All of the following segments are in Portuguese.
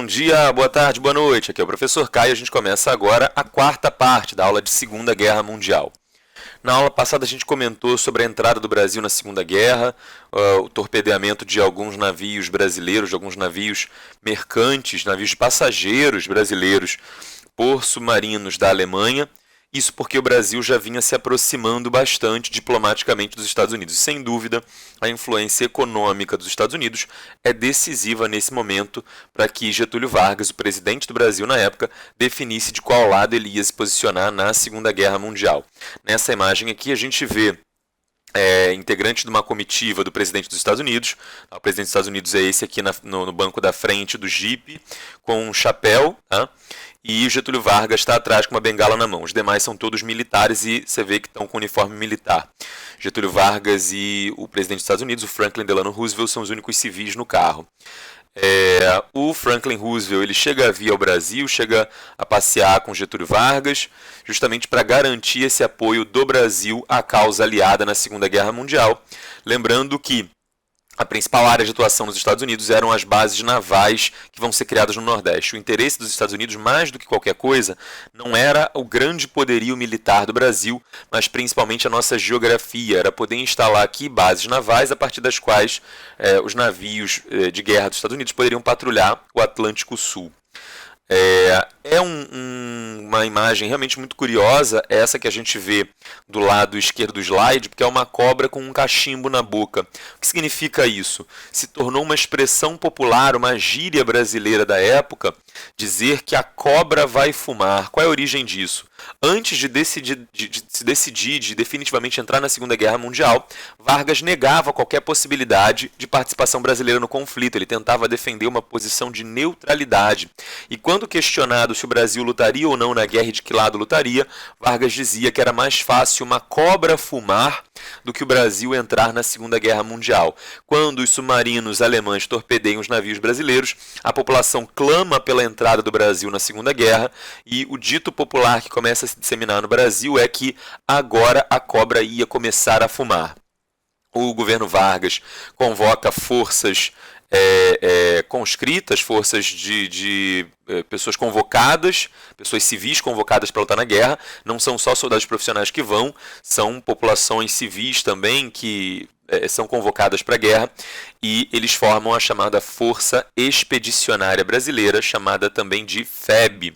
Bom dia, boa tarde, boa noite. Aqui é o professor Caio e a gente começa agora a quarta parte da aula de Segunda Guerra Mundial. Na aula passada a gente comentou sobre a entrada do Brasil na Segunda Guerra, o torpedeamento de alguns navios brasileiros, de alguns navios mercantes, navios de passageiros brasileiros por submarinos da Alemanha. Isso porque o Brasil já vinha se aproximando bastante diplomaticamente dos Estados Unidos. E, sem dúvida, a influência econômica dos Estados Unidos é decisiva nesse momento para que Getúlio Vargas, o presidente do Brasil na época, definisse de qual lado ele ia se posicionar na Segunda Guerra Mundial. Nessa imagem aqui a gente vê integrante de uma comitiva do presidente dos Estados Unidos. O presidente dos Estados Unidos é esse aqui no banco da frente do Jeep, com um chapéu, tá? E o Getúlio Vargas está atrás com uma bengala na mão. Os demais são todos militares e você vê que estão com uniforme militar. Getúlio Vargas e o presidente dos Estados Unidos, o Franklin Delano Roosevelt, são os únicos civis no carro. O Franklin Roosevelt ele chega a vir ao Brasil, chega a passear com Getúlio Vargas, justamente para garantir esse apoio do Brasil à causa aliada na Segunda Guerra Mundial. Lembrando que a principal área de atuação dos Estados Unidos eram as bases navais que vão ser criadas no Nordeste. O interesse dos Estados Unidos, mais do que qualquer coisa, não era o grande poderio militar do Brasil, mas principalmente a nossa geografia. Era poder instalar aqui bases navais a partir das quais os navios de guerra dos Estados Unidos poderiam patrulhar o Atlântico Sul. Uma imagem realmente muito curiosa, essa que a gente vê do lado esquerdo do slide, porque é uma cobra com um cachimbo na boca. O que significa isso? Se tornou uma expressão popular, uma gíria brasileira da época, dizer que a cobra vai fumar. Qual é a origem disso? Antes de se decidir de definitivamente entrar na Segunda Guerra Mundial, Vargas negava qualquer possibilidade de participação brasileira no conflito. Ele tentava defender uma posição de neutralidade. E quando questionado se o Brasil lutaria ou não na guerra e de que lado lutaria, Vargas dizia que era mais fácil uma cobra fumar do que o Brasil entrar na Segunda Guerra Mundial. Quando os submarinos alemães torpedeiam os navios brasileiros, a população clama pela entrada do Brasil na Segunda Guerra e o dito popular que começa a se disseminar no Brasil é que agora a cobra ia começar a fumar. O governo Vargas convoca forças conscritas, forças de pessoas convocadas, pessoas civis convocadas para lutar na guerra. Não são só soldados profissionais que vão, são populações civis também que são convocadas para a guerra, e eles formam a chamada Força Expedicionária Brasileira, chamada também de FEB.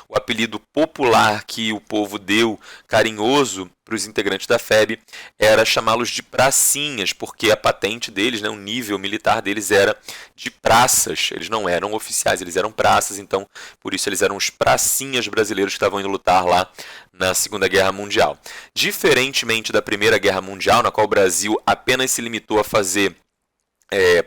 O apelido popular que o povo deu, carinhoso, para os integrantes da FEB, era chamá-los de pracinhas, porque a patente deles, o nível militar deles era de praças. Eles não eram oficiais, eles eram praças, então por isso eles eram os pracinhas brasileiros que estavam indo lutar lá na Segunda Guerra Mundial. Diferentemente da Primeira Guerra Mundial, na qual o Brasil apenas se limitou a fazer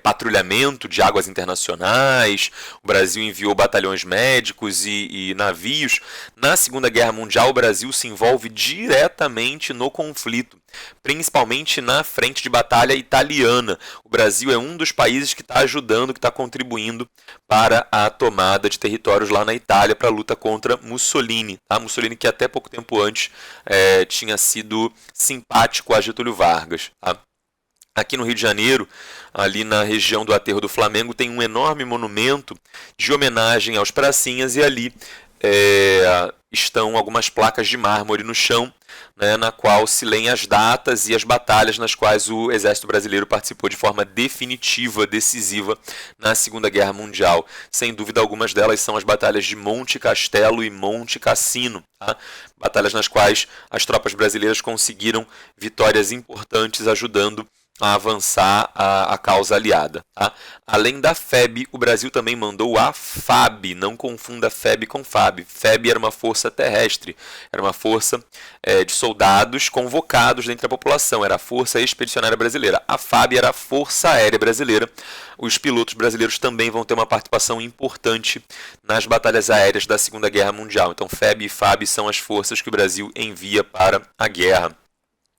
patrulhamento de águas internacionais, o Brasil enviou batalhões médicos e navios. Na Segunda Guerra Mundial, o Brasil se envolve diretamente no conflito, principalmente na frente de batalha italiana. O Brasil é um dos países que está ajudando, que está contribuindo para a tomada de territórios lá na Itália para a luta contra Mussolini. Mussolini que até pouco tempo antes tinha sido simpático a Getúlio Vargas. Aqui no Rio de Janeiro, ali na região do Aterro do Flamengo, tem um enorme monumento de homenagem aos pracinhas e ali estão algumas placas de mármore no chão, na qual se leem as datas e as batalhas nas quais o Exército Brasileiro participou de forma definitiva, decisiva na Segunda Guerra Mundial. Sem dúvida, algumas delas são as batalhas de Monte Castelo e Monte Cassino, batalhas nas quais as tropas brasileiras conseguiram vitórias importantes ajudando a avançar a causa aliada. Além da FEB, o Brasil também mandou a FAB, não confunda FEB com FAB. FEB era uma força terrestre, era uma força de soldados convocados dentro da população, era a Força Expedicionária Brasileira. A FAB era a Força Aérea Brasileira. Os pilotos brasileiros também vão ter uma participação importante nas batalhas aéreas da Segunda Guerra Mundial. Então, FEB e FAB são as forças que o Brasil envia para a guerra.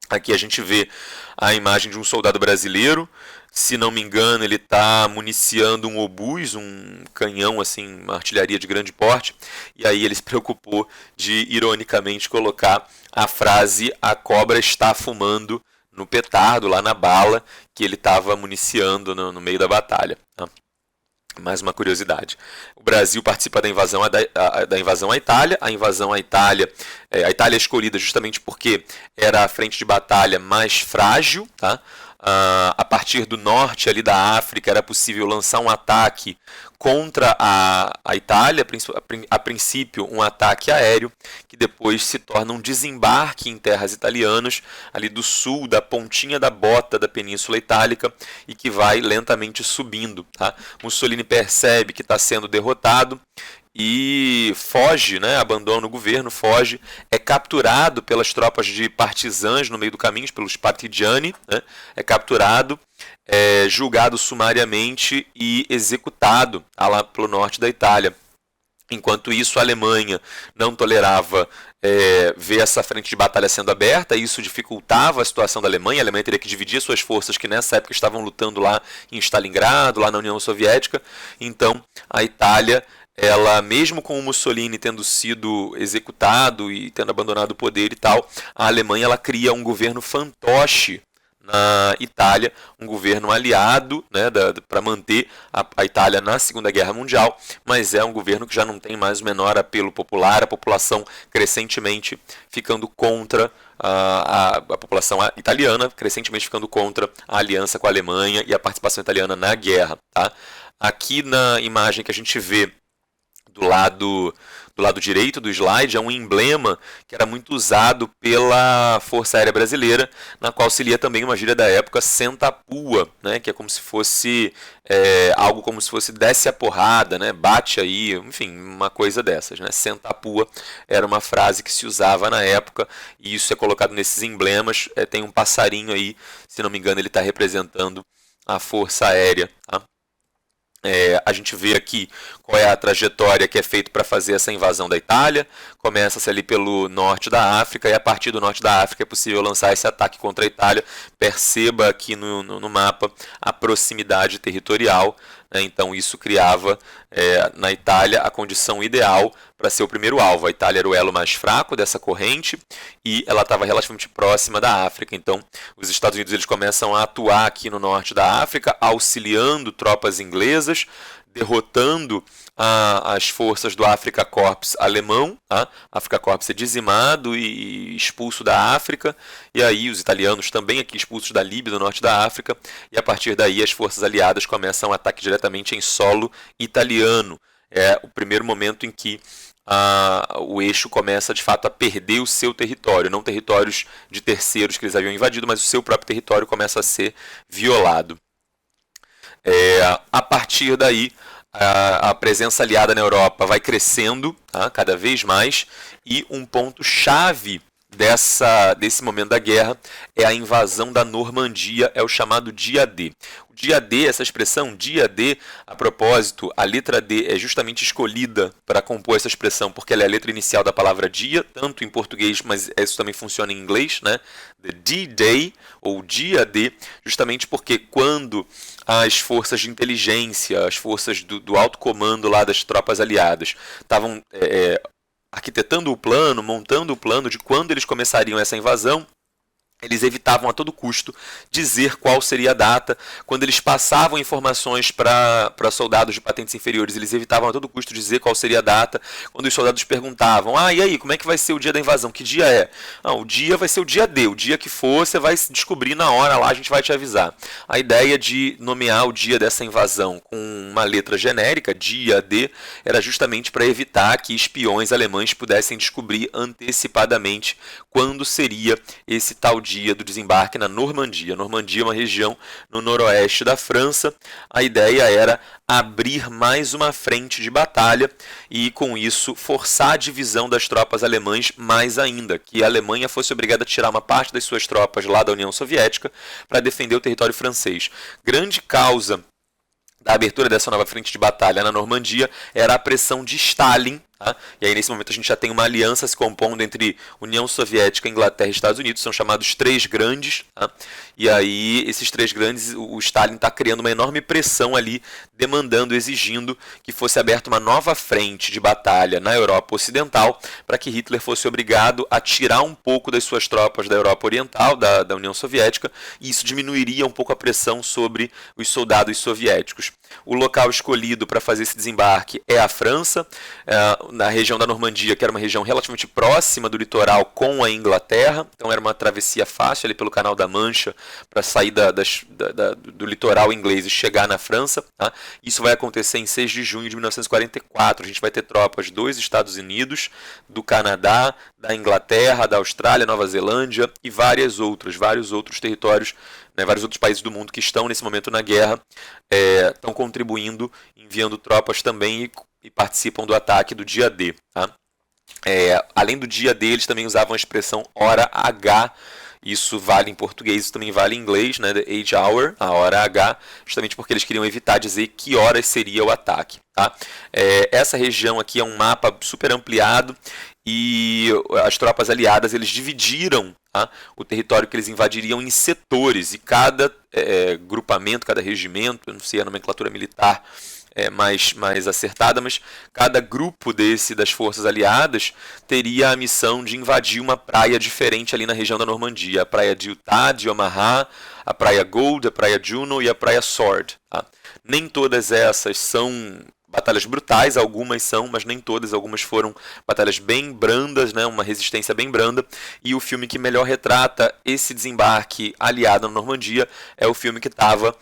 Aqui a gente vê a imagem de um soldado brasileiro. Se não me engano, ele está municiando um obus, um canhão, assim, uma artilharia de grande porte. E aí ele se preocupou de, ironicamente, colocar a frase "a cobra está fumando" no petardo, lá na bala, que ele estava municiando no meio da batalha. Mais uma curiosidade. O Brasil participa da invasão da invasão à Itália. A invasão à Itália, a Itália é escolhida justamente porque era a frente de batalha mais frágil, tá? A partir do norte ali da África era possível lançar um ataque contra a Itália, a princípio um ataque aéreo, que depois se torna um desembarque em terras italianas, ali do sul, da pontinha da bota da Península Itálica, e que vai lentamente subindo. Tá? Mussolini percebe que está sendo derrotado e foge, né, abandona o governo, foge, é capturado pelas tropas de partisãs no meio do caminho, pelos partigiani, né, é capturado, é julgado sumariamente e executado lá pelo norte da Itália. Enquanto isso, a Alemanha não tolerava ver essa frente de batalha sendo aberta, e isso dificultava a situação da Alemanha. A Alemanha teria que dividir suas forças, que nessa época estavam lutando lá em Stalingrado, lá na União Soviética. Então, a Itália, ela, mesmo com o Mussolini tendo sido executado e tendo abandonado o poder e tal, a Alemanha ela cria um governo fantoche na Itália, um governo aliado, né, para manter a Itália na Segunda Guerra Mundial, mas é um governo que já não tem mais o menor apelo popular, a população crescentemente ficando contra a população italiana, crescentemente ficando contra a aliança com a Alemanha e a participação italiana na guerra. Tá? Aqui na imagem que a gente vê do lado direito do slide é um emblema que era muito usado pela Força Aérea Brasileira, na qual se lia também uma gíria da época, senta a pua, né, que é como se fosse algo como se fosse desce a porrada, né, bate aí, enfim, uma coisa dessas. Né, senta a pua era uma frase que se usava na época, e isso é colocado nesses emblemas. Tem um passarinho aí, se não me engano ele está representando a Força Aérea. Tá? A gente vê aqui qual é a trajetória que é feita para fazer essa invasão da Itália. Começa-se ali pelo norte da África, e a partir do norte da África é possível lançar esse ataque contra a Itália. Perceba aqui no mapa a proximidade territorial. Né? Então isso criava na Itália a condição ideal para ser o primeiro alvo. A Itália era o elo mais fraco dessa corrente e ela estava relativamente próxima da África. Então os Estados Unidos eles começam a atuar aqui no norte da África, auxiliando tropas inglesas, derrotando as forças do Afrika Korps alemão. Tá? Afrika Korps é dizimado e expulso da África, e aí os italianos também aqui expulsos da Líbia, do norte da África, e a partir daí as forças aliadas começam um ataque diretamente em solo italiano. É o primeiro momento em que o eixo começa de fato a perder o seu território, não territórios de terceiros que eles haviam invadido, mas o seu próprio território começa a ser violado. A partir daí, a presença aliada na Europa vai crescendo, tá, cada vez mais, e um ponto-chave desse momento da guerra é a invasão da Normandia, é o chamado Dia D. O Dia D, essa expressão Dia D, a propósito, a letra D é justamente escolhida para compor essa expressão, porque ela é a letra inicial da palavra dia, tanto em português, mas isso também funciona em inglês, né? The D-Day, ou Dia D, justamente porque quando as forças de inteligência, as forças do alto comando lá das tropas aliadas estavam arquitetando o plano, montando o plano de quando eles começariam essa invasão, eles evitavam a todo custo dizer qual seria a data. Quando eles passavam informações para soldados de patentes inferiores, eles evitavam a todo custo dizer qual seria a data. Quando os soldados perguntavam, e aí, como é que vai ser o dia da invasão? Que dia é? O dia vai ser o dia D. O dia que for, você vai descobrir na hora lá, a gente vai te avisar. A ideia de nomear o dia dessa invasão com uma letra genérica, dia D, era justamente para evitar que espiões alemães pudessem descobrir antecipadamente quando seria esse tal dia do desembarque na Normandia. A Normandia é uma região no noroeste da França. A ideia era abrir mais uma frente de batalha e, com isso, forçar a divisão das tropas alemãs mais ainda, que a Alemanha fosse obrigada a tirar uma parte das suas tropas lá da União Soviética para defender o território francês. Grande causa da abertura dessa nova frente de batalha na Normandia era a pressão de Stalin, Tá? E aí, nesse momento, a gente já tem uma aliança se compondo entre União Soviética, Inglaterra e Estados Unidos, são chamados três grandes. Tá? E aí, esses três grandes, o Stalin está criando uma enorme pressão ali, demandando, exigindo que fosse aberta uma nova frente de batalha na Europa Ocidental, para que Hitler fosse obrigado a tirar um pouco das suas tropas da Europa Oriental, da União Soviética, e isso diminuiria um pouco a pressão sobre os soldados soviéticos. O local escolhido para fazer esse desembarque é a França, na região da Normandia, que era uma região relativamente próxima do litoral com a Inglaterra, então era uma travessia fácil ali pelo Canal da Mancha para sair do litoral inglês e chegar na França. Tá? Isso vai acontecer em 6 de junho de 1944. A gente vai ter tropas dos Estados Unidos, do Canadá, da Inglaterra, da Austrália, Nova Zelândia e vários outros territórios, né, vários outros países do mundo que estão nesse momento na guerra, estão contribuindo, enviando tropas também e participam do ataque do dia D. Tá? Além do dia D, eles também usavam a expressão hora H. Isso vale em português, isso também vale em inglês, né? The Age Hour, a hora H, justamente porque eles queriam evitar dizer que horas seria o ataque. Tá? Essa região aqui é um mapa super ampliado e as tropas aliadas eles dividiram, tá, o território que eles invadiriam em setores e cada grupamento, cada regimento, eu não sei a nomenclatura militar mais acertada, mas cada grupo das forças aliadas teria a missão de invadir uma praia diferente ali na região da Normandia. A praia de Utah, de Omaha, a praia Gold, a praia Juno e a praia Sword. Tá? Nem todas essas são batalhas brutais, algumas são, mas nem todas, algumas foram batalhas bem brandas, né, uma resistência bem branda, e o filme que melhor retrata esse desembarque aliado na Normandia é o filme que estava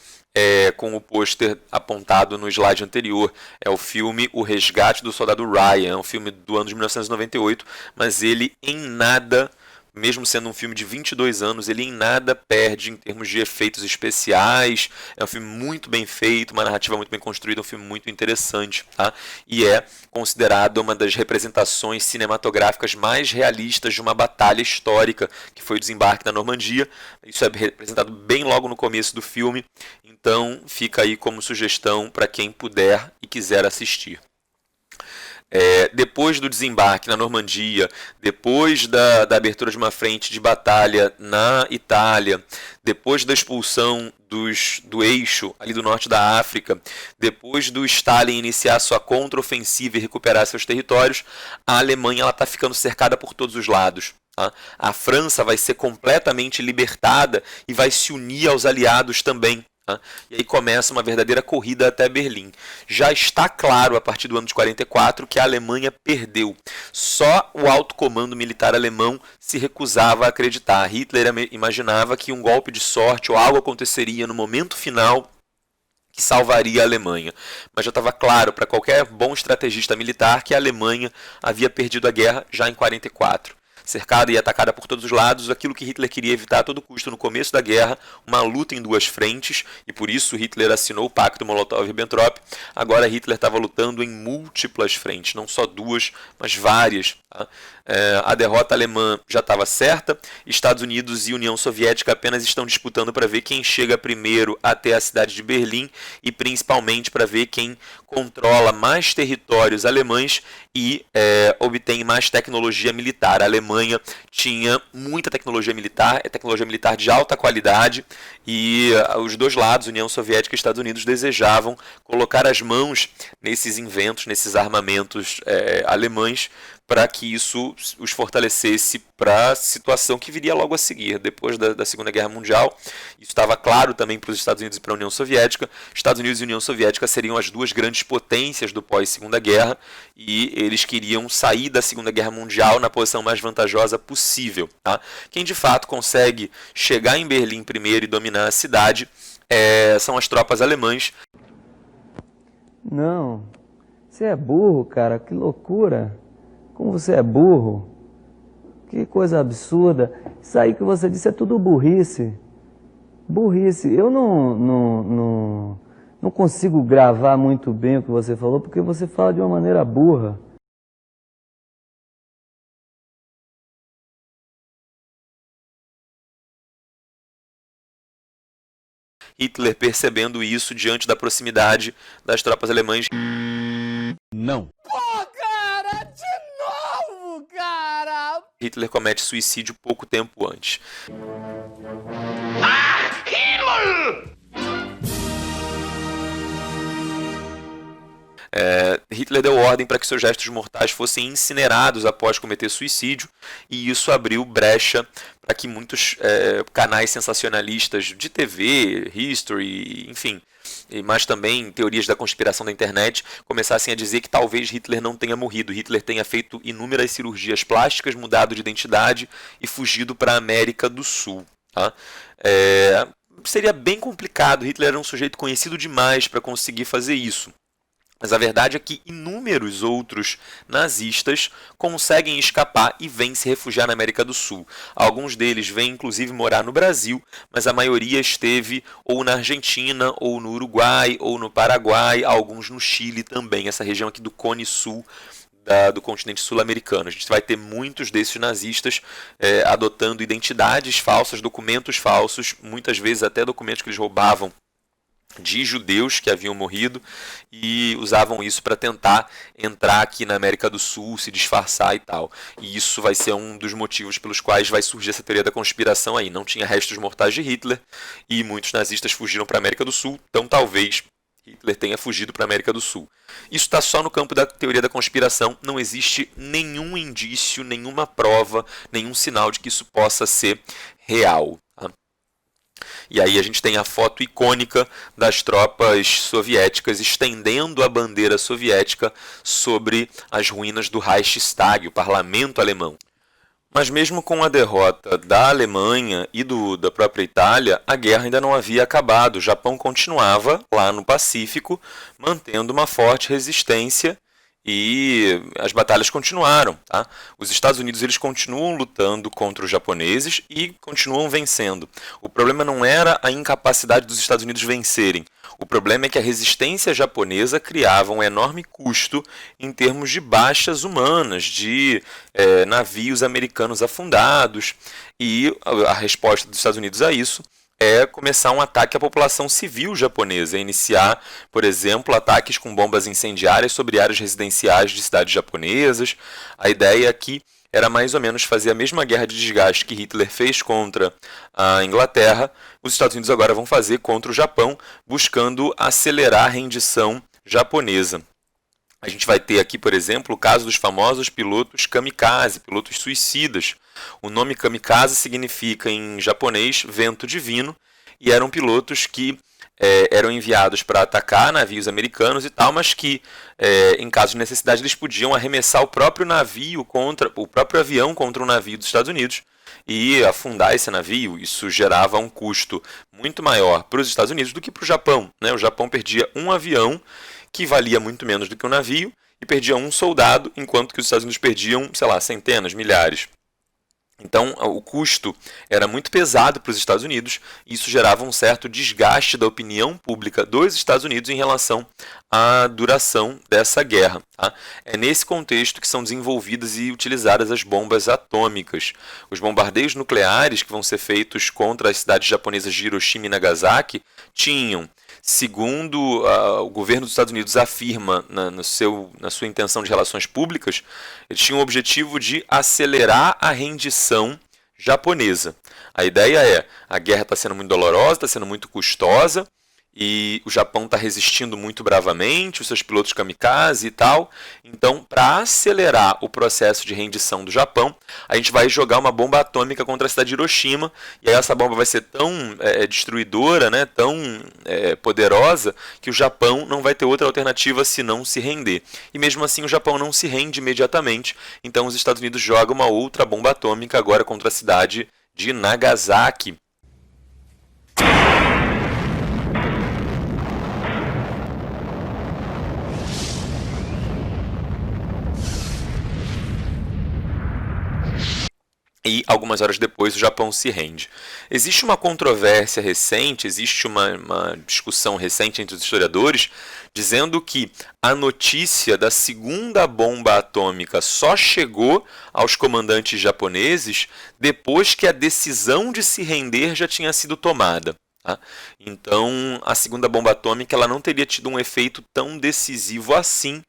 com o pôster apontado no slide anterior. É o filme O Resgate do Soldado Ryan, é um filme do ano de 1998, mas ele em nada, mesmo sendo um filme de 22 anos, ele em nada perde em termos de efeitos especiais. É um filme muito bem feito, uma narrativa muito bem construída, um filme muito interessante. Tá? E é considerado uma das representações cinematográficas mais realistas de uma batalha histórica, que foi o desembarque na Normandia. Isso é representado bem logo no começo do filme, então fica aí como sugestão para quem puder e quiser assistir. Depois do desembarque na Normandia, depois da abertura de uma frente de batalha na Itália, depois da expulsão do eixo ali do norte da África, depois do Stalin iniciar sua contraofensiva e recuperar seus territórios, a Alemanha está ficando cercada por todos os lados. Tá? A França vai ser completamente libertada e vai se unir aos aliados também. Tá? E aí começa uma verdadeira corrida até Berlim. Já está claro a partir do ano de 44 que a Alemanha perdeu. Só o alto comando militar alemão se recusava a acreditar. Hitler imaginava que um golpe de sorte ou algo aconteceria no momento final que salvaria a Alemanha. Mas já estava claro para qualquer bom estrategista militar que a Alemanha havia perdido a guerra já em 44. Cercada e atacada por todos os lados, aquilo que Hitler queria evitar a todo custo no começo da guerra, uma luta em duas frentes, e por isso Hitler assinou o Pacto Molotov-Ribbentrop. Agora Hitler estava lutando em múltiplas frentes, não só duas, mas várias. Tá? A derrota alemã já estava certa, Estados Unidos e União Soviética apenas estão disputando para ver quem chega primeiro até a cidade de Berlim e principalmente para ver quem controla mais territórios alemães e obtém mais tecnologia militar. A Alemanha tinha muita tecnologia militar de alta qualidade, e os dois lados, União Soviética e Estados Unidos, desejavam colocar as mãos nesses inventos, nesses armamentos alemães, para que isso os fortalecesse para a situação que viria logo a seguir, depois da Segunda Guerra Mundial. Isso estava claro também para os Estados Unidos e para a União Soviética. Estados Unidos e União Soviética seriam as duas grandes potências do pós-Segunda Guerra, e eles queriam sair da Segunda Guerra Mundial na posição mais vantajosa possível. Tá? Quem de fato consegue chegar em Berlim primeiro e dominar a cidade são as tropas alemãs. Não, você é burro, cara, que loucura. Como você é burro. Que coisa absurda. Isso aí que você disse é tudo burrice. Burrice. Eu não consigo gravar muito bem o que você falou, porque você fala de uma maneira burra. Hitler, percebendo isso diante da proximidade das tropas alemãs. Não. Pô, cara, Hitler comete suicídio pouco tempo antes. Hitler deu ordem para que seus restos mortais fossem incinerados após cometer suicídio, e isso abriu brecha para que muitos canais sensacionalistas de TV, History, enfim, mas também teorias da conspiração da internet começassem a dizer que talvez Hitler não tenha morrido. Hitler tenha feito inúmeras cirurgias plásticas, mudado de identidade e fugido para a América do Sul. Tá? Seria bem complicado, Hitler era um sujeito conhecido demais para conseguir fazer isso. Mas a verdade é que inúmeros outros nazistas conseguem escapar e vêm se refugiar na América do Sul. Alguns deles vêm inclusive morar no Brasil, mas a maioria esteve ou na Argentina, ou no Uruguai, ou no Paraguai, alguns no Chile também, essa região aqui do Cone Sul do continente sul-americano. A gente vai ter muitos desses nazistas adotando identidades falsas, documentos falsos, muitas vezes até documentos que eles roubavam de judeus que haviam morrido e usavam isso para tentar entrar aqui na América do Sul, se disfarçar e tal. E isso vai ser um dos motivos pelos quais vai surgir essa teoria da conspiração aí. Não tinha restos mortais de Hitler e muitos nazistas fugiram para a América do Sul, então talvez Hitler tenha fugido para a América do Sul. Isso está só no campo da teoria da conspiração, não existe nenhum indício, nenhuma prova, nenhum sinal de que isso possa ser real. E aí a gente tem a foto icônica das tropas soviéticas estendendo a bandeira soviética sobre as ruínas do Reichstag, o parlamento alemão. Mas mesmo com a derrota da Alemanha e da própria Itália, a guerra ainda não havia acabado. O Japão continuava lá no Pacífico, mantendo uma forte resistência, e as batalhas continuaram. Tá? Os Estados Unidos eles continuam lutando contra os japoneses e continuam vencendo. O problema não era a incapacidade dos Estados Unidos vencerem. O problema é que a resistência japonesa criava um enorme custo em termos de baixas humanas, de navios americanos afundados, e a resposta dos Estados Unidos a isso é começar um ataque à população civil japonesa, iniciar, por exemplo, ataques com bombas incendiárias sobre áreas residenciais de cidades japonesas. A ideia aqui era mais ou menos fazer a mesma guerra de desgaste que Hitler fez contra a Inglaterra, os Estados Unidos agora vão fazer contra o Japão, buscando acelerar a rendição japonesa. A gente vai ter aqui, por exemplo, o caso dos famosos pilotos kamikaze, pilotos suicidas. O nome kamikaze significa, em japonês, vento divino, e eram pilotos que eram enviados para atacar navios americanos e tal, mas que, em caso de necessidade, eles podiam arremessar o próprio navio o próprio avião contra um navio dos Estados Unidos e afundar esse navio. Isso gerava um custo muito maior para os Estados Unidos do que para o Japão, né? O Japão perdia um avião que valia muito menos do que um navio, e perdia um soldado, enquanto que os Estados Unidos perdiam, sei lá, centenas, milhares. Então, o custo era muito pesado para os Estados Unidos, e isso gerava um certo desgaste da opinião pública dos Estados Unidos em relação à duração dessa guerra. Tá? É nesse contexto que são desenvolvidas e utilizadas as bombas atômicas. Os bombardeios nucleares que vão ser feitos contra as cidades japonesas de Hiroshima e Nagasaki tinham, segundo o governo dos Estados Unidos afirma na sua intenção de relações públicas, eles tinham o objetivo de acelerar a rendição japonesa. A ideia é, a guerra está sendo muito dolorosa, está sendo muito custosa, e o Japão está resistindo muito bravamente, os seus pilotos kamikaze e tal. Então, para acelerar o processo de rendição do Japão, a gente vai jogar uma bomba atômica contra a cidade de Hiroshima, e aí essa bomba vai ser tão destruidora, né, tão poderosa, que o Japão não vai ter outra alternativa senão se render. E mesmo assim o Japão não se rende imediatamente, então os Estados Unidos jogam uma outra bomba atômica agora contra a cidade de Nagasaki. E algumas horas depois o Japão se rende. Existe uma controvérsia recente, existe uma discussão recente entre os historiadores, dizendo que a notícia da segunda bomba atômica só chegou aos comandantes japoneses depois que a decisão de se render já tinha sido tomada. Tá? Então, a segunda bomba atômica ela não teria tido um efeito tão decisivo assim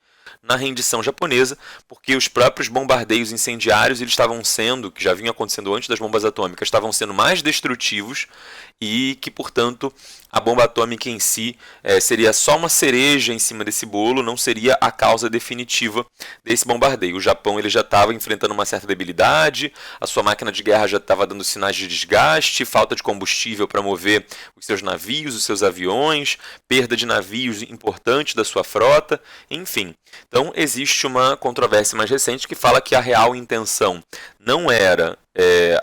na rendição japonesa, porque os próprios bombardeios incendiários eles estavam sendo, que já vinham acontecendo antes das bombas atômicas, estavam sendo mais destrutivos e que, portanto, a bomba atômica em si seria só uma cereja em cima desse bolo, não seria a causa definitiva desse bombardeio. O Japão ele já estava enfrentando uma certa debilidade, a sua máquina de guerra já estava dando sinais de desgaste, falta de combustível para mover os seus navios, os seus aviões, perda de navios importantes da sua frota, enfim. Então existe uma controvérsia mais recente que fala que a real intenção não era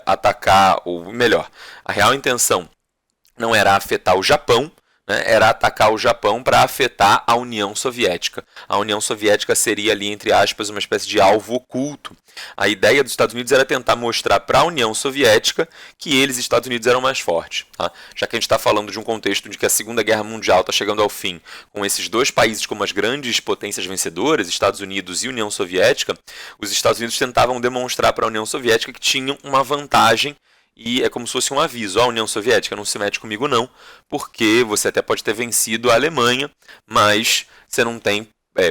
atacar, ou melhor, a real intenção não era afetar o Japão, né, era atacar o Japão para afetar a União Soviética. A União Soviética seria ali, entre aspas, uma espécie de alvo oculto. A ideia dos Estados Unidos era tentar mostrar para a União Soviética que eles, Estados Unidos, eram mais fortes. Tá? Já que a gente está falando de um contexto de que a Segunda Guerra Mundial está chegando ao fim, com esses dois países como as grandes potências vencedoras, Estados Unidos e União Soviética, os Estados Unidos tentavam demonstrar para a União Soviética que tinham uma vantagem. E é como se fosse um aviso, a União Soviética não se mete comigo não, porque você até pode ter vencido a Alemanha, mas você não tem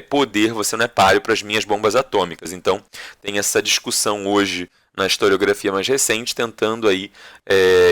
poder, você não é páreo para as minhas bombas atômicas. Então tem essa discussão hoje na historiografia mais recente, tentando aí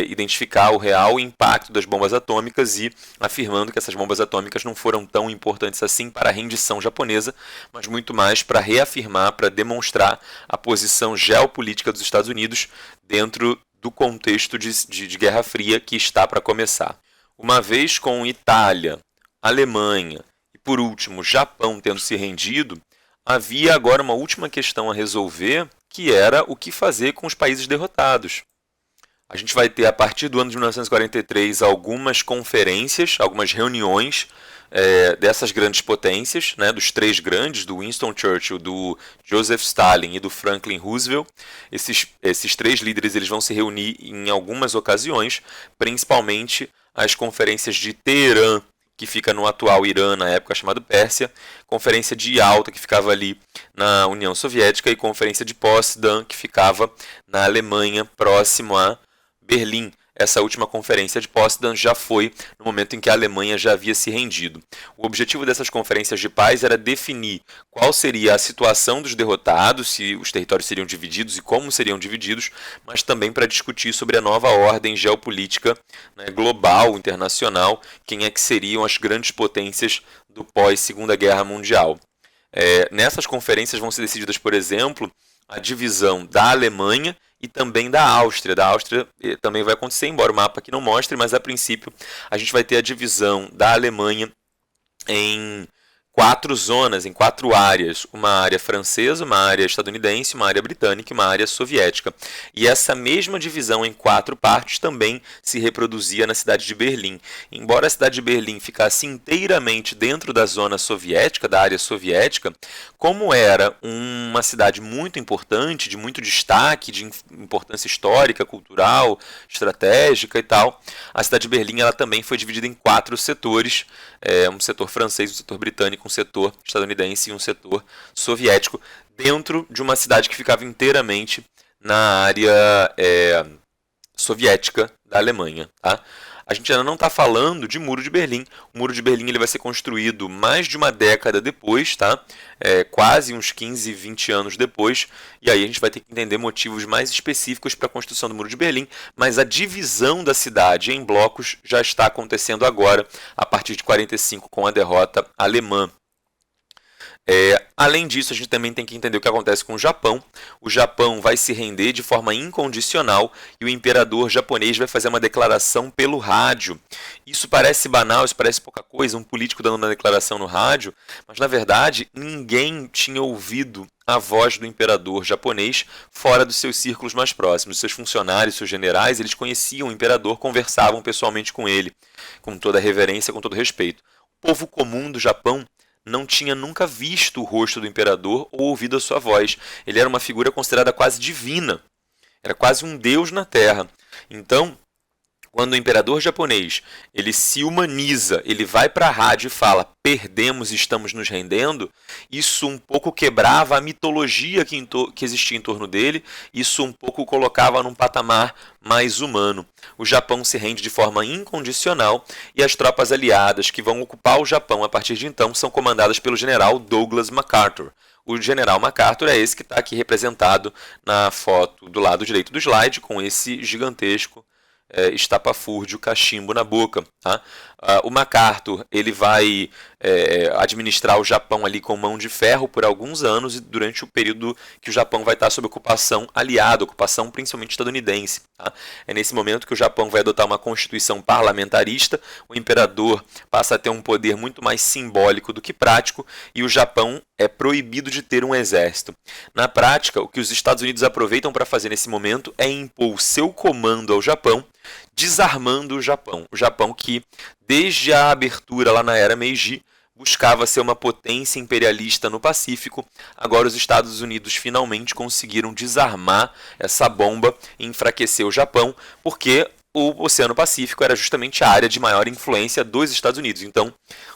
identificar o real impacto das bombas atômicas e afirmando que essas bombas atômicas não foram tão importantes assim para a rendição japonesa, mas muito mais para reafirmar, para demonstrar a posição geopolítica dos Estados Unidos dentro do contexto de Guerra Fria que está para começar. Uma vez com Itália, Alemanha e, por último, Japão tendo se rendido, havia agora uma última questão a resolver, que era o que fazer com os países derrotados. A gente vai ter, a partir do ano de 1943, algumas conferências, algumas reuniões dessas grandes potências, né, dos três grandes, do Winston Churchill, do Joseph Stalin e do Franklin Roosevelt. Esses três líderes eles vão se reunir em algumas ocasiões, principalmente as conferências de Teherã, que fica no atual Irã, na época chamado Pérsia, conferência de Yalta, que ficava ali na União Soviética, e conferência de Potsdam, que ficava na Alemanha, próximo a Berlim. Essa última conferência de Potsdam já foi no momento em que a Alemanha já havia se rendido. O objetivo dessas conferências de paz era definir qual seria a situação dos derrotados, se os territórios seriam divididos e como seriam divididos, mas também para discutir sobre a nova ordem geopolítica, né, global, internacional, quem é que seriam as grandes potências do pós-Segunda Guerra Mundial. Nessas conferências vão ser decididas, por exemplo, a divisão da Alemanha e também da Áustria. Da Áustria também vai acontecer, embora o mapa aqui não mostre, mas a princípio a gente vai ter a divisão da Alemanha em 4 zonas, em 4 áreas. Uma área francesa, uma área estadunidense, uma área britânica e uma área soviética. E essa mesma divisão em 4 partes também se reproduzia na cidade de Berlim. Embora a cidade de Berlim ficasse inteiramente dentro da zona soviética, da área soviética, como era uma cidade muito importante, de muito destaque, de importância histórica, cultural, estratégica e tal, a cidade de Berlim ela também foi dividida em 4 setores, um setor francês, um setor britânico, um setor estadunidense e um setor soviético, dentro de uma cidade que ficava inteiramente na área soviética da Alemanha. Tá? A gente ainda não está falando de Muro de Berlim. O Muro de Berlim ele vai ser construído mais de uma década depois, tá? Quase uns 15, 20 anos depois. E aí a gente vai ter que entender motivos mais específicos para a construção do Muro de Berlim. Mas a divisão da cidade em blocos já está acontecendo agora, a partir de 45, com a derrota alemã. Além disso, a gente também tem que entender o que acontece com o Japão. O Japão vai se render de forma incondicional e o imperador japonês vai fazer uma declaração pelo rádio. Isso parece banal, isso parece pouca coisa, um político dando uma declaração no rádio, mas na verdade ninguém tinha ouvido a voz do imperador japonês fora dos seus círculos mais próximos. Seus funcionários, seus generais, eles conheciam o imperador, conversavam pessoalmente com ele, com toda reverência, com todo respeito. O povo comum do Japão não tinha nunca visto o rosto do imperador ou ouvido a sua voz. Ele era uma figura considerada quase divina. Era quase um deus na Terra. Então, Quando o imperador japonês ele se humaniza, ele vai para a rádio e fala perdemos e estamos nos rendendo, isso um pouco quebrava a mitologia que existia em torno dele, isso um pouco colocava num patamar mais humano. O Japão se rende de forma incondicional e as tropas aliadas que vão ocupar o Japão a partir de então são comandadas pelo general Douglas MacArthur. O general MacArthur é esse que está aqui representado na foto do lado direito do slide, com esse gigantesco estapafúrdio, cachimbo na boca. Tá? O MacArthur ele vai administrar o Japão ali com mão de ferro por alguns anos e durante o período que o Japão vai estar sob ocupação aliada, ocupação principalmente estadunidense. Tá? É nesse momento que o Japão vai adotar uma constituição parlamentarista, o imperador passa a ter um poder muito mais simbólico do que prático e o Japão é proibido de ter um exército. Na prática, o que os Estados Unidos aproveitam para fazer nesse momento é impor o seu comando ao Japão, desarmando o Japão. O Japão que, desde a abertura lá na era Meiji, buscava ser uma potência imperialista no Pacífico. Agora os Estados Unidos finalmente conseguiram desarmar essa bomba e enfraquecer o Japão, porque o Oceano Pacífico era justamente a área de maior influência dos Estados Unidos. Então,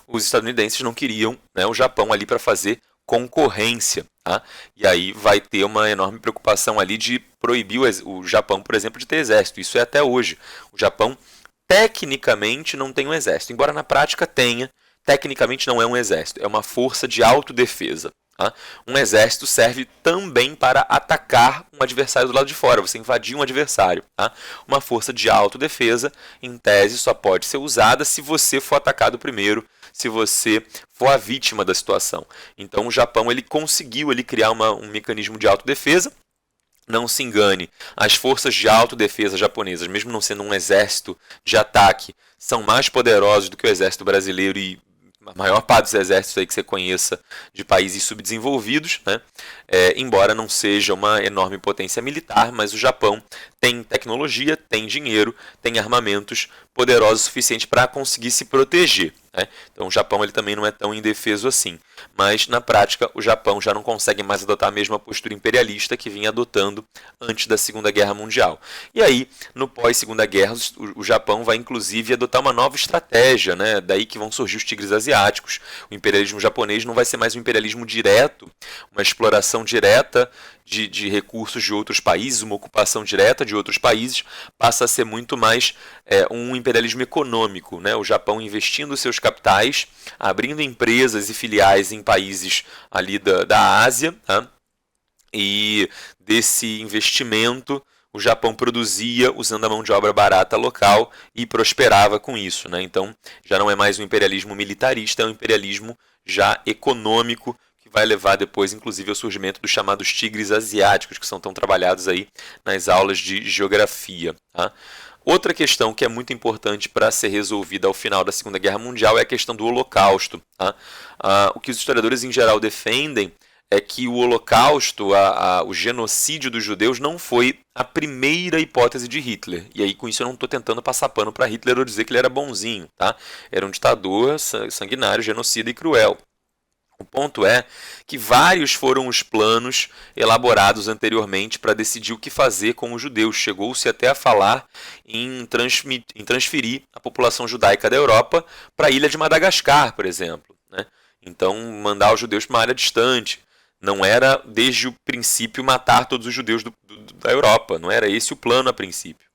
os estadunidenses não queriam, né, o Japão ali para fazer concorrência. Tá? E aí vai ter uma enorme preocupação ali de proibir o Japão, por exemplo, de ter exército. Isso é até hoje. O Japão, tecnicamente, não tem um exército. Embora na prática tenha, tecnicamente não é um exército. É uma força de autodefesa. Tá? Um exército serve também para atacar um adversário do lado de fora, você invadir um adversário. Tá? Uma força de autodefesa, em tese, só pode ser usada se você for atacado primeiro, se você for a vítima da situação. Então o Japão ele conseguiu criar um mecanismo de autodefesa. Não se engane, as forças de autodefesa japonesas, mesmo não sendo um exército de ataque, são mais poderosos do que o exército brasileiro e a maior parte dos exércitos aí que você conheça de países subdesenvolvidos, né? Embora não seja uma enorme potência militar, mas o Japão tem tecnologia, tem dinheiro, tem armamentos poderosos o suficiente para conseguir se proteger. Né? Então o Japão ele também não é tão indefeso assim. Mas na prática o Japão já não consegue mais adotar a mesma postura imperialista que vinha adotando antes da Segunda Guerra Mundial. E aí, no pós-Segunda Guerra, o Japão vai inclusive adotar uma nova estratégia, né? Daí que vão surgir os tigres asiáticos. O imperialismo japonês não vai ser mais um imperialismo direto, uma exploração direta de recursos de outros países, uma ocupação direta de outros países, passa a ser muito mais um imperialismo econômico, né? O Japão investindo seus capitais, abrindo empresas e filiais em países ali da Ásia, tá? E desse investimento o Japão produzia usando a mão de obra barata local e prosperava com isso, né? Então já não é mais um imperialismo militarista, é um imperialismo já econômico, vai levar depois, inclusive, ao surgimento dos chamados tigres asiáticos, que são tão trabalhados aí nas aulas de geografia. Tá? Outra questão que é muito importante para ser resolvida ao final da Segunda Guerra Mundial é a questão do Holocausto. Tá? O que os historiadores em geral defendem é que o Holocausto, o genocídio dos judeus, não foi a primeira hipótese de Hitler. E aí, com isso, eu não estou tentando passar pano para Hitler ou dizer que ele era bonzinho. Tá? Era um ditador sanguinário, genocida e cruel. O ponto é que vários foram os planos elaborados anteriormente para decidir o que fazer com os judeus. Chegou-se até a falar em transferir a população judaica da Europa para a ilha de Madagascar, por exemplo. Né? Então, mandar os judeus para uma área distante. Não era, desde o princípio, matar todos os judeus da Europa. Não era esse o plano a princípio.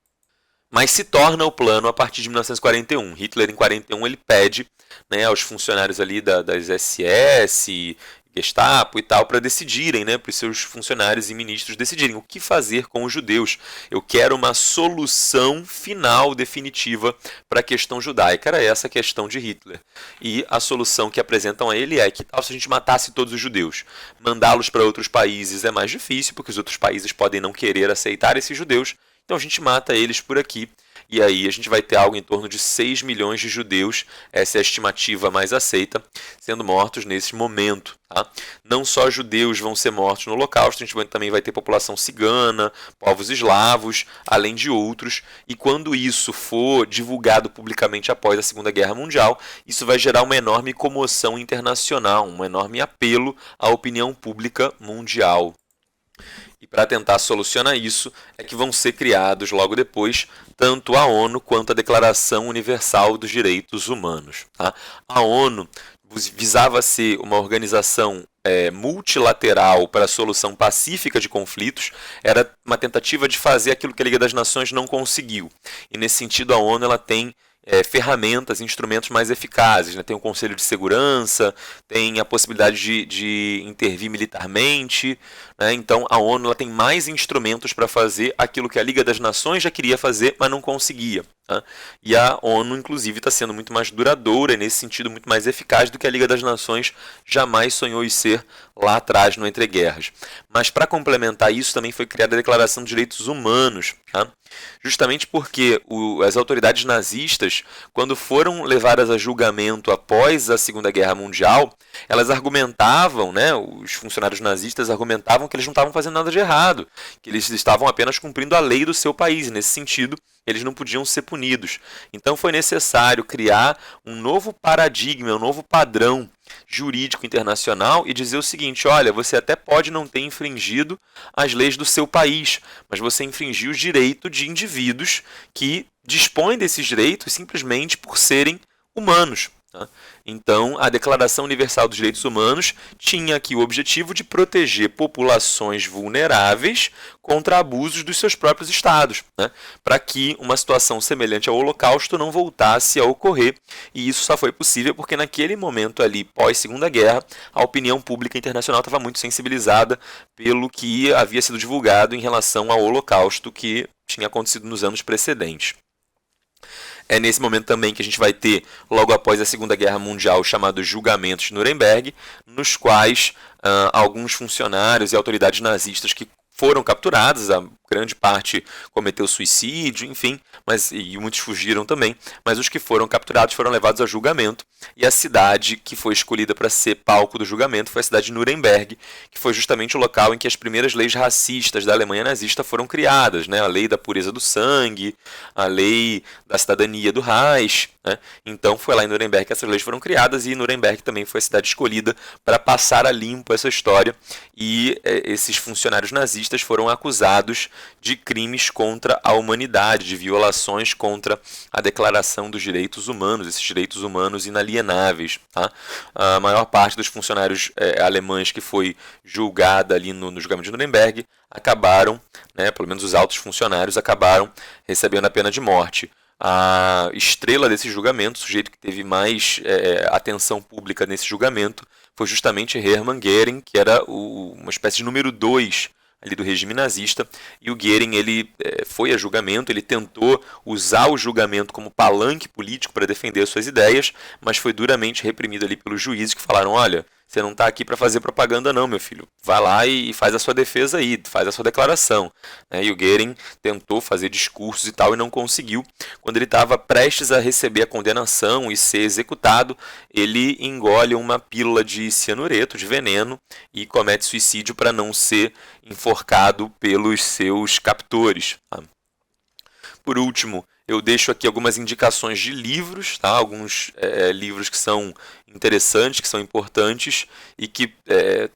Mas se torna o plano a partir de 1941. Hitler, em 1941, ele pede, né, aos funcionários ali das SS, Gestapo e tal, para decidirem, né, para os seus funcionários e ministros decidirem o que fazer com os judeus. Eu quero uma solução final, definitiva, para a questão judaica. Era essa a questão de Hitler. E a solução que apresentam a ele é: que tal se a gente matasse todos os judeus? Mandá-los para outros países é mais difícil, porque os outros países podem não querer aceitar esses judeus. Então a gente mata eles por aqui, e aí a gente vai ter algo em torno de 6 milhões de judeus, essa é a estimativa mais aceita, sendo mortos nesse momento. Tá? Não só judeus vão ser mortos no Holocausto, a gente também vai ter população cigana, povos eslavos, além de outros, e quando isso for divulgado publicamente após a Segunda Guerra Mundial, isso vai gerar uma enorme comoção internacional, um enorme apelo à opinião pública mundial. E para tentar solucionar isso é que vão ser criados logo depois tanto a ONU quanto a Declaração Universal dos Direitos Humanos. Tá? A ONU visava ser uma organização multilateral para a solução pacífica de conflitos, era uma tentativa de fazer aquilo que a Liga das Nações não conseguiu. E nesse sentido a ONU ela tem ferramentas, instrumentos mais eficazes. Né? Tem o Conselho de Segurança, tem a possibilidade de intervir militarmente. Né? Então a ONU ela tem mais instrumentos para fazer aquilo que a Liga das Nações já queria fazer, mas não conseguia. Tá? E a ONU, inclusive, está sendo muito mais duradoura, nesse sentido, muito mais eficaz do que a Liga das Nações jamais sonhou em ser lá atrás, no Entre Guerras. Mas, para complementar isso, também foi criada a Declaração dos Direitos Humanos. Tá? Justamente porque as autoridades nazistas, quando foram levadas a julgamento após a Segunda Guerra Mundial, elas argumentavam, né, os funcionários nazistas argumentavam que eles não estavam fazendo nada de errado, que eles estavam apenas cumprindo a lei do seu país, e nesse sentido eles não podiam ser punidos. Então foi necessário criar um novo paradigma, um novo padrão jurídico internacional e dizer o seguinte: olha, você até pode não ter infringido as leis do seu país, mas você infringiu os direitos de indivíduos que dispõem desses direitos simplesmente por serem humanos. Tá? Então, a Declaração Universal dos Direitos Humanos tinha aqui o objetivo de proteger populações vulneráveis contra abusos dos seus próprios estados, né? Para que uma situação semelhante ao Holocausto não voltasse a ocorrer. E isso só foi possível porque naquele momento ali, pós-Segunda Guerra, a opinião pública internacional estava muito sensibilizada pelo que havia sido divulgado em relação ao Holocausto que tinha acontecido nos anos precedentes. É nesse momento também que a gente vai ter, logo após a Segunda Guerra Mundial, os chamados julgamentos de Nuremberg, nos quais alguns funcionários e autoridades nazistas que foram capturados, a grande parte cometeu suicídio, enfim, e muitos fugiram também, mas os que foram capturados foram levados a julgamento, e a cidade que foi escolhida para ser palco do julgamento foi a cidade de Nuremberg, que foi justamente o local em que as primeiras leis racistas da Alemanha nazista foram criadas, né? A lei da pureza do sangue, a lei da cidadania do Reich, né? Então foi lá em Nuremberg que essas leis foram criadas, e Nuremberg também foi a cidade escolhida para passar a limpo essa história, e esses funcionários nazistas foram acusados de crimes contra a humanidade, de violações contra a Declaração dos Direitos Humanos, esses direitos humanos inalienáveis. Tá? A maior parte dos funcionários alemães que foi julgada ali no julgamento de Nuremberg acabaram, né, pelo menos os altos funcionários, acabaram recebendo a pena de morte. A estrela desse julgamento, o sujeito que teve mais atenção pública nesse julgamento, foi justamente Hermann Göring, que era uma espécie de número 2 ali do regime nazista, e o Göring ele foi a julgamento, ele tentou usar o julgamento como palanque político para defender as suas ideias, mas foi duramente reprimido ali pelos juízes que falaram: olha, você não está aqui para fazer propaganda não, meu filho, vai lá e faz a sua defesa aí, faz a sua declaração. E o Göring tentou fazer discursos e tal e não conseguiu. Quando ele estava prestes a receber a condenação e ser executado, ele engole uma pílula de cianureto, de veneno, e comete suicídio para não ser enforcado pelos seus captores. Tá? Por último, eu deixo aqui algumas indicações de livros, tá? Alguns livros que são interessantes, que são importantes e que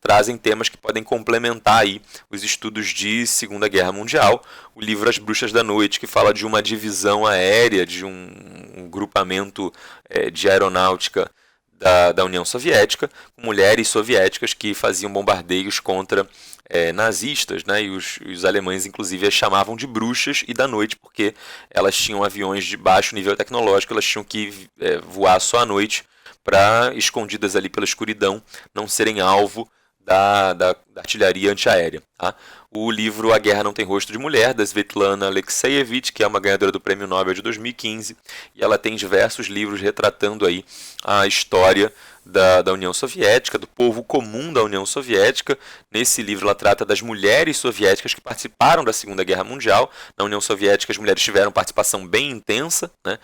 trazem temas que podem complementar aí os estudos de Segunda Guerra Mundial. O livro As Bruxas da Noite, que fala de uma divisão aérea, de um grupamento de aeronáutica da União Soviética, com mulheres soviéticas que faziam bombardeios contra nazistas, né? E os alemães, inclusive, as chamavam de bruxas e da noite, porque elas tinham aviões de baixo nível tecnológico, elas tinham que voar só à noite para, escondidas ali pela escuridão, não serem alvo da artilharia antiaérea. Tá? O livro A Guerra Não Tem Rosto de Mulher, da Svetlana Alexievich, que é uma ganhadora do Prêmio Nobel de 2015, e ela tem diversos livros retratando aí a história da União Soviética, do povo comum da União Soviética. Nesse livro ela trata das mulheres soviéticas que participaram da Segunda Guerra Mundial. Na União Soviética as mulheres tiveram participação bem intensa, né?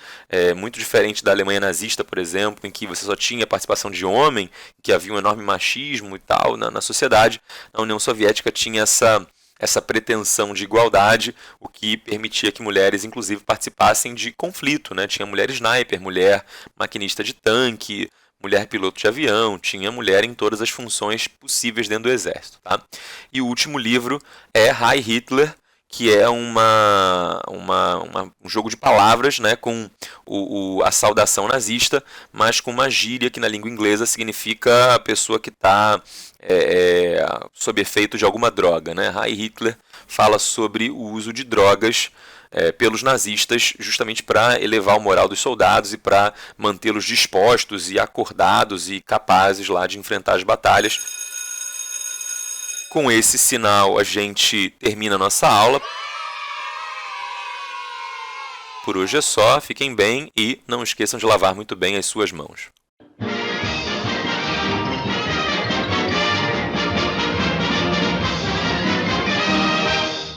Muito diferente da Alemanha nazista, por exemplo, em que você só tinha participação de homem, que havia um enorme machismo e tal na sociedade. Na União Soviética tinha essa pretensão de igualdade, o que permitia que mulheres, inclusive, participassem de conflito, né? Tinha mulher sniper, mulher maquinista de tanque, mulher piloto de avião, tinha mulher em todas as funções possíveis dentro do exército. Tá? E o último livro é Heil Hitler, que é um jogo de palavras, né, com a saudação nazista, mas com uma gíria que na língua inglesa significa a pessoa que está sob efeito de alguma droga. Né? Heil Hitler fala sobre o uso de drogas pelos nazistas, justamente para elevar o moral dos soldados e para mantê-los dispostos e acordados e capazes lá de enfrentar as batalhas. Com esse sinal, a gente termina a nossa aula. Por hoje é só, fiquem bem e não esqueçam de lavar muito bem as suas mãos.